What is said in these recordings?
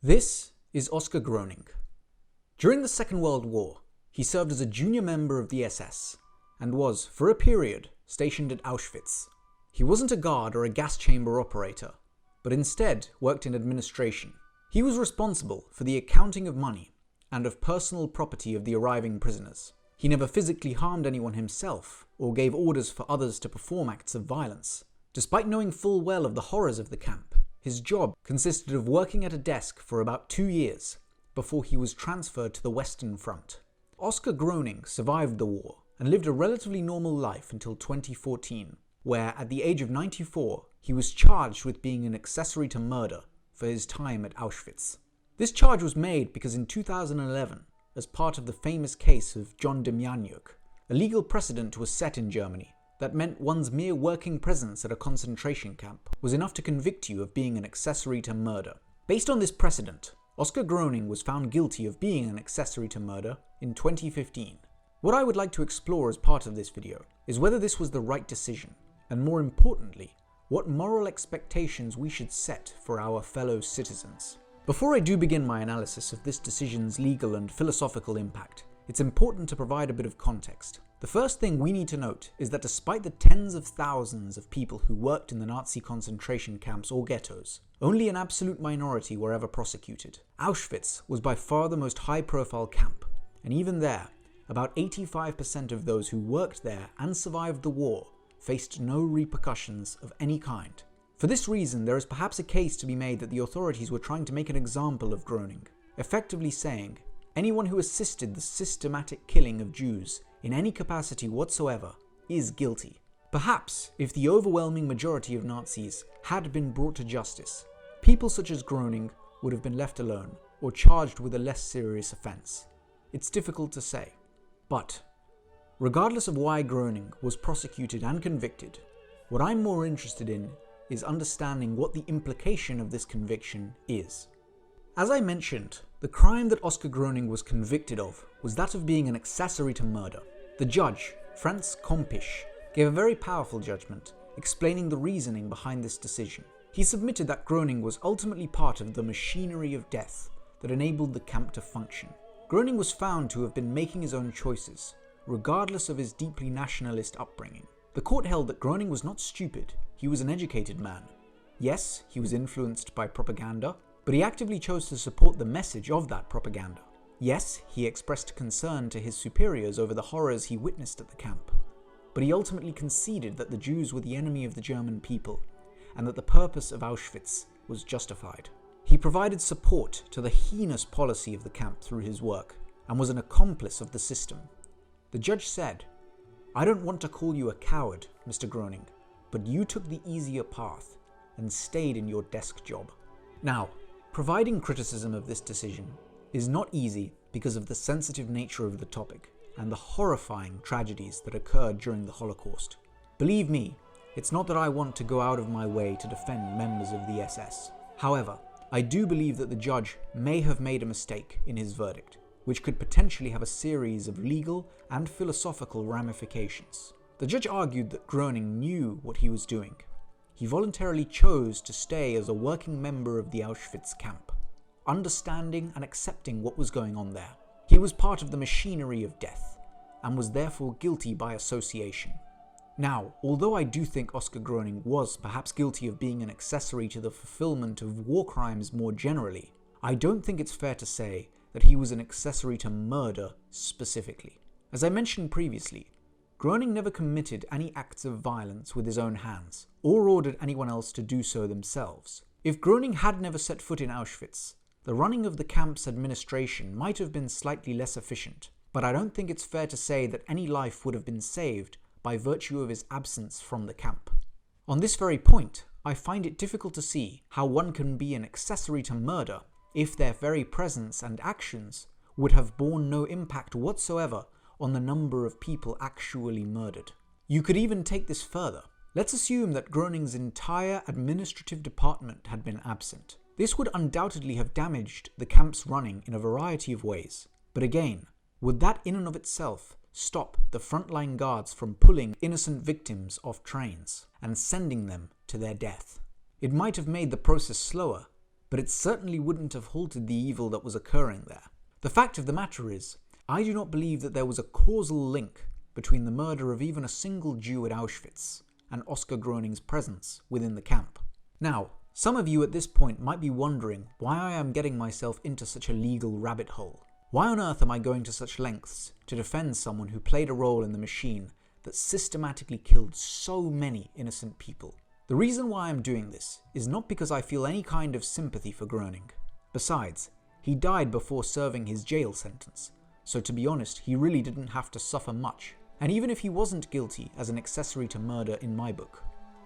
This is Oskar Gröning. During the Second World War, he served as a junior member of the SS and was, for a period, stationed at Auschwitz. He wasn't a guard or a gas chamber operator, but instead worked in administration. He was responsible for the accounting of money and of personal property of the arriving prisoners. He never physically harmed anyone himself or gave orders for others to perform acts of violence. Despite knowing full well of the horrors of the camp, his job consisted of working at a desk for about 2 years before he was transferred to the Western Front. Oskar Gröning survived the war and lived a relatively normal life until 2014, where at the age of 94, he was charged with being an accessory to murder for his time at Auschwitz. This charge was made because in 2011, as part of the famous case of John Demjanjuk, a legal precedent was set in Germany that meant one's mere working presence at a concentration camp was enough to convict you of being an accessory to murder. Based on this precedent, Oskar Gröning was found guilty of being an accessory to murder in 2015. What I would like to explore as part of this video is whether this was the right decision, and more importantly, what moral expectations we should set for our fellow citizens. Before I do begin my analysis of this decision's legal and philosophical impact, it's important to provide a bit of context. The first thing we need to note is that despite the tens of thousands of people who worked in the Nazi concentration camps or ghettos, only an absolute minority were ever prosecuted. Auschwitz was by far the most high-profile camp, and even there, about 85% of those who worked there and survived the war faced no repercussions of any kind. For this reason, there is perhaps a case to be made that the authorities were trying to make an example of Groening, effectively saying, anyone who assisted the systematic killing of Jews in any capacity whatsoever is guilty. Perhaps, if the overwhelming majority of Nazis had been brought to justice, people such as Groening would have been left alone or charged with a less serious offence. It's difficult to say. But, regardless of why Groening was prosecuted and convicted, what I'm more interested in is understanding what the implication of this conviction is. As I mentioned, the crime that Oskar Gröning was convicted of was that of being an accessory to murder. The judge, Franz Kompisch, gave a very powerful judgment, explaining the reasoning behind this decision. He submitted that Groening was ultimately part of the machinery of death that enabled the camp to function. Groening was found to have been making his own choices, regardless of his deeply nationalist upbringing. The court held that Groening was not stupid, he was an educated man. Yes, he was influenced by propaganda, but he actively chose to support the message of that propaganda. Yes, he expressed concern to his superiors over the horrors he witnessed at the camp, but he ultimately conceded that the Jews were the enemy of the German people, and that the purpose of Auschwitz was justified. He provided support to the heinous policy of the camp through his work, and was an accomplice of the system. The judge said, "I don't want to call you a coward, Mr. Groening, but you took the easier path and stayed in your desk job." Now, providing criticism of this decision is not easy because of the sensitive nature of the topic and the horrifying tragedies that occurred during the Holocaust. Believe me, it's not that I want to go out of my way to defend members of the SS. However, I do believe that the judge may have made a mistake in his verdict, which could potentially have a series of legal and philosophical ramifications. The judge argued that Groening knew what he was doing. He voluntarily chose to stay as a working member of the Auschwitz camp, understanding and accepting what was going on there. He was part of the machinery of death, and was therefore guilty by association. Now, although I do think Oskar Gröning was perhaps guilty of being an accessory to the fulfillment of war crimes more generally, I don't think it's fair to say that he was an accessory to murder specifically. As I mentioned previously, Groening never committed any acts of violence with his own hands, or ordered anyone else to do so themselves. If Groening had never set foot in Auschwitz, the running of the camp's administration might have been slightly less efficient, but I don't think it's fair to say that any life would have been saved by virtue of his absence from the camp. On this very point, I find it difficult to see how one can be an accessory to murder if their very presence and actions would have borne no impact whatsoever on the number of people actually murdered. You could even take this further. Let's assume that Groening's entire administrative department had been absent. This would undoubtedly have damaged the camp's running in a variety of ways. But again, would that in and of itself stop the frontline guards from pulling innocent victims off trains and sending them to their death? It might have made the process slower, but it certainly wouldn't have halted the evil that was occurring there. The fact of the matter is, I do not believe that there was a causal link between the murder of even a single Jew at Auschwitz and Oskar Gröning's presence within the camp. Now, some of you at this point might be wondering why I am getting myself into such a legal rabbit hole. Why on earth am I going to such lengths to defend someone who played a role in the machine that systematically killed so many innocent people? The reason why I'm doing this is not because I feel any kind of sympathy for Groening. Besides, he died before serving his jail sentence, so to be honest, he really didn't have to suffer much. And even if he wasn't guilty as an accessory to murder in my book,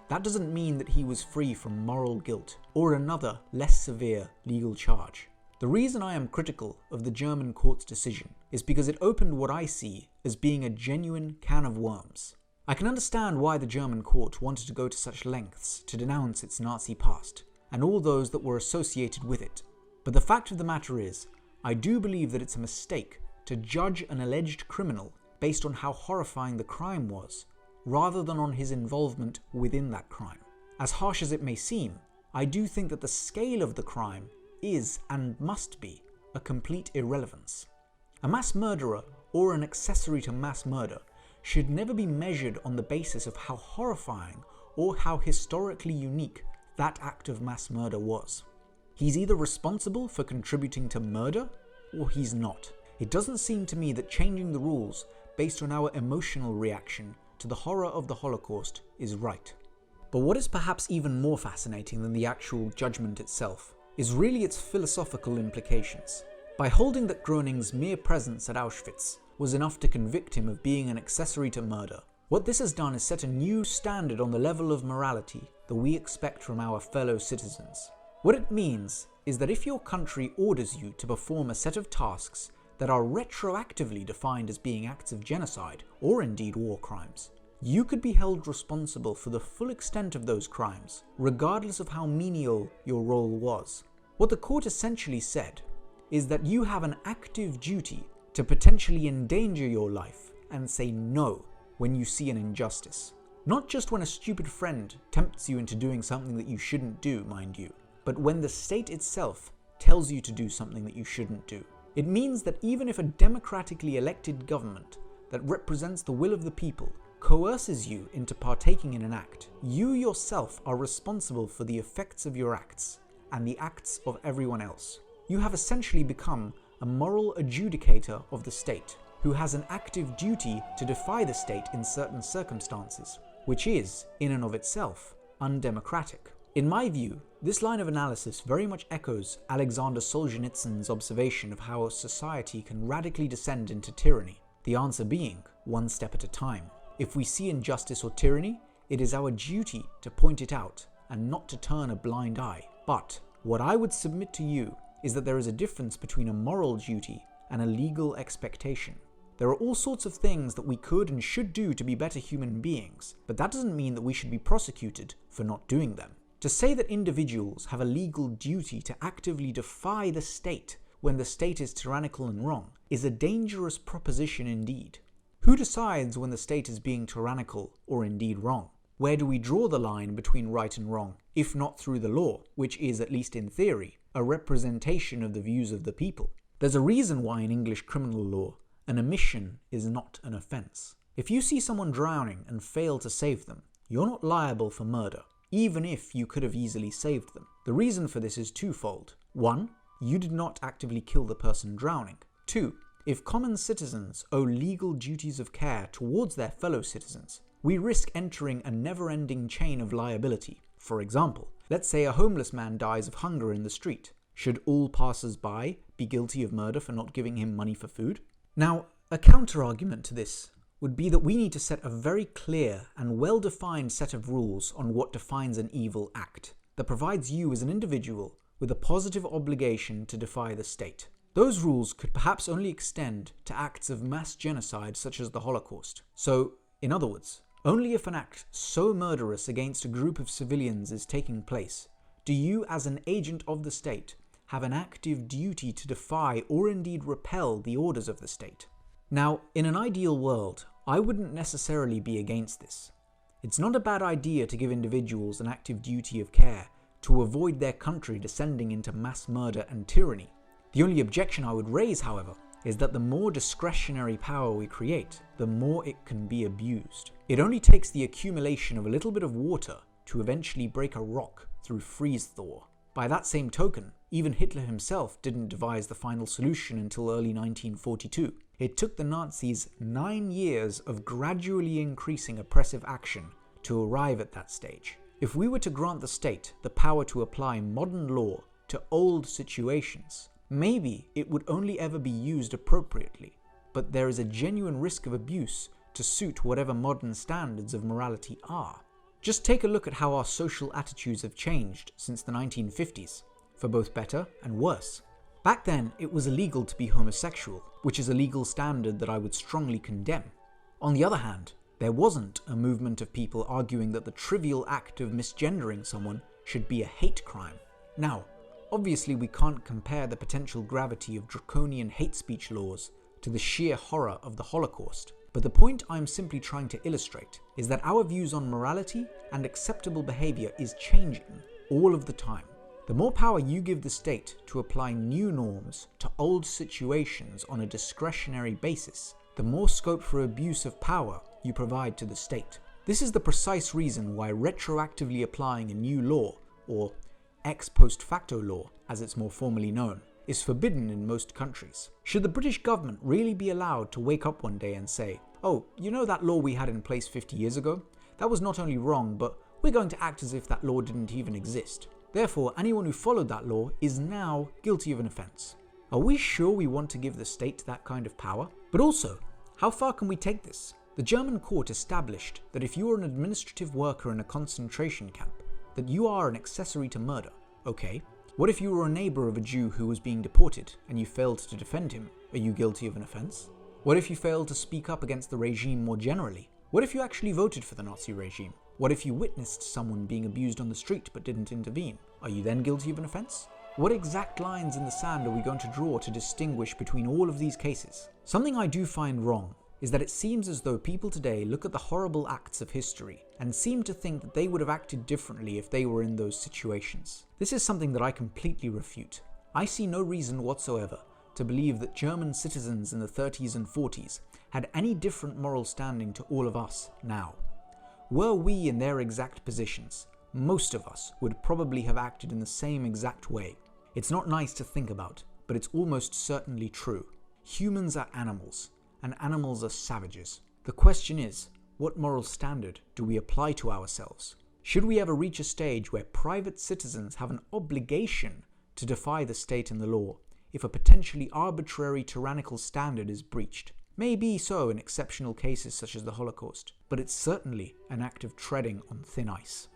that doesn't mean that he was free from moral guilt or another less severe legal charge. The reason I am critical of the German court's decision is because it opened what I see as being a genuine can of worms. I can understand why the German court wanted to go to such lengths to denounce its Nazi past and all those that were associated with it. But the fact of the matter is, I do believe that it's a mistake to judge an alleged criminal based on how horrifying the crime was, rather than on his involvement within that crime. As harsh as it may seem, I do think that the scale of the crime is, and must be, a complete irrelevance. A mass murderer, or an accessory to mass murder, should never be measured on the basis of how horrifying or how historically unique that act of mass murder was. He's either responsible for contributing to murder, or he's not. It doesn't seem to me that changing the rules based on our emotional reaction to the horror of the Holocaust is right. But what is perhaps even more fascinating than the actual judgment itself is really its philosophical implications. By holding that Groening's mere presence at Auschwitz was enough to convict him of being an accessory to murder, what this has done is set a new standard on the level of morality that we expect from our fellow citizens. What it means is that if your country orders you to perform a set of tasks that are retroactively defined as being acts of genocide or indeed war crimes, you could be held responsible for the full extent of those crimes, regardless of how menial your role was. What the court essentially said is that you have an active duty to potentially endanger your life and say no when you see an injustice. Not just when a stupid friend tempts you into doing something that you shouldn't do, mind you, but when the state itself tells you to do something that you shouldn't do. It means that even if a democratically elected government that represents the will of the people coerces you into partaking in an act, you yourself are responsible for the effects of your acts and the acts of everyone else. You have essentially become a moral adjudicator of the state, who has an active duty to defy the state in certain circumstances, which is, in and of itself, undemocratic. In my view, this line of analysis very much echoes Alexander Solzhenitsyn's observation of how a society can radically descend into tyranny, the answer being one step at a time. If we see injustice or tyranny, it is our duty to point it out and not to turn a blind eye. But what I would submit to you is that there is a difference between a moral duty and a legal expectation. There are all sorts of things that we could and should do to be better human beings, but that doesn't mean that we should be prosecuted for not doing them. To say that individuals have a legal duty to actively defy the state when the state is tyrannical and wrong is a dangerous proposition indeed. Who decides when the state is being tyrannical or indeed wrong? Where do we draw the line between right and wrong, if not through the law, which is, at least in theory, a representation of the views of the people? There's a reason why in English criminal law, an omission is not an offence. If you see someone drowning and fail to save them, you're not liable for murder, even if you could have easily saved them. The reason for this is twofold. 1, you did not actively kill the person drowning. 2, if common citizens owe legal duties of care towards their fellow citizens, we risk entering a never-ending chain of liability. For example, let's say a homeless man dies of hunger in the street. Should all passers-by be guilty of murder for not giving him money for food? Now, a counter-argument to this would be that we need to set a very clear and well-defined set of rules on what defines an evil act that provides you as an individual with a positive obligation to defy the state. Those rules could perhaps only extend to acts of mass genocide such as the Holocaust. So, in other words, only if an act so murderous against a group of civilians is taking place, do you as an agent of the state have an active duty to defy or indeed repel the orders of the state. Now, in an ideal world, I wouldn't necessarily be against this. It's not a bad idea to give individuals an active duty of care to avoid their country descending into mass murder and tyranny. The only objection I would raise, however, is that the more discretionary power we create, the more it can be abused. It only takes the accumulation of a little bit of water to eventually break a rock through freeze-thaw. By that same token, even Hitler himself didn't devise the final solution until early 1942. It took the Nazis 9 years of gradually increasing oppressive action to arrive at that stage. If we were to grant the state the power to apply modern law to old situations, maybe it would only ever be used appropriately, but there is a genuine risk of abuse to suit whatever modern standards of morality are. Just take a look at how our social attitudes have changed since the 1950s, for both better and worse. Back then, it was illegal to be homosexual, which is a legal standard that I would strongly condemn. On the other hand, there wasn't a movement of people arguing that the trivial act of misgendering someone should be a hate crime. Now, obviously we can't compare the potential gravity of draconian hate speech laws to the sheer horror of the Holocaust, but the point I'm simply trying to illustrate is that our views on morality and acceptable behavior is changing all of the time. The more power you give the state to apply new norms to old situations on a discretionary basis, the more scope for abuse of power you provide to the state. This is the precise reason why retroactively applying a new law, or ex post facto law as it's more formally known, is forbidden in most countries. Should the British government really be allowed to wake up one day and say, "Oh, you know that law we had in place 50 years ago? That was not only wrong, but we're going to act as if that law didn't even exist. Therefore, anyone who followed that law is now guilty of an offence." Are we sure we want to give the state that kind of power? But also, how far can we take this? The German court established that if you are an administrative worker in a concentration camp, that you are an accessory to murder. Okay, what if you were a neighbour of a Jew who was being deported and you failed to defend him? Are you guilty of an offence? What if you failed to speak up against the regime more generally? What if you actually voted for the Nazi regime? What if you witnessed someone being abused on the street but didn't intervene? Are you then guilty of an offence? What exact lines in the sand are we going to draw to distinguish between all of these cases? Something I do find wrong is that it seems as though people today look at the horrible acts of history and seem to think that they would have acted differently if they were in those situations. This is something that I completely refute. I see no reason whatsoever to believe that German citizens in the 30s and 40s had any different moral standing to all of us now. Were we in their exact positions, most of us would probably have acted in the same exact way. It's not nice to think about, but it's almost certainly true. Humans are animals, and animals are savages. The question is, what moral standard do we apply to ourselves? Should we ever reach a stage where private citizens have an obligation to defy the state and the law if a potentially arbitrary tyrannical standard is breached? Maybe so in exceptional cases such as the Holocaust, but it's certainly an act of treading on thin ice.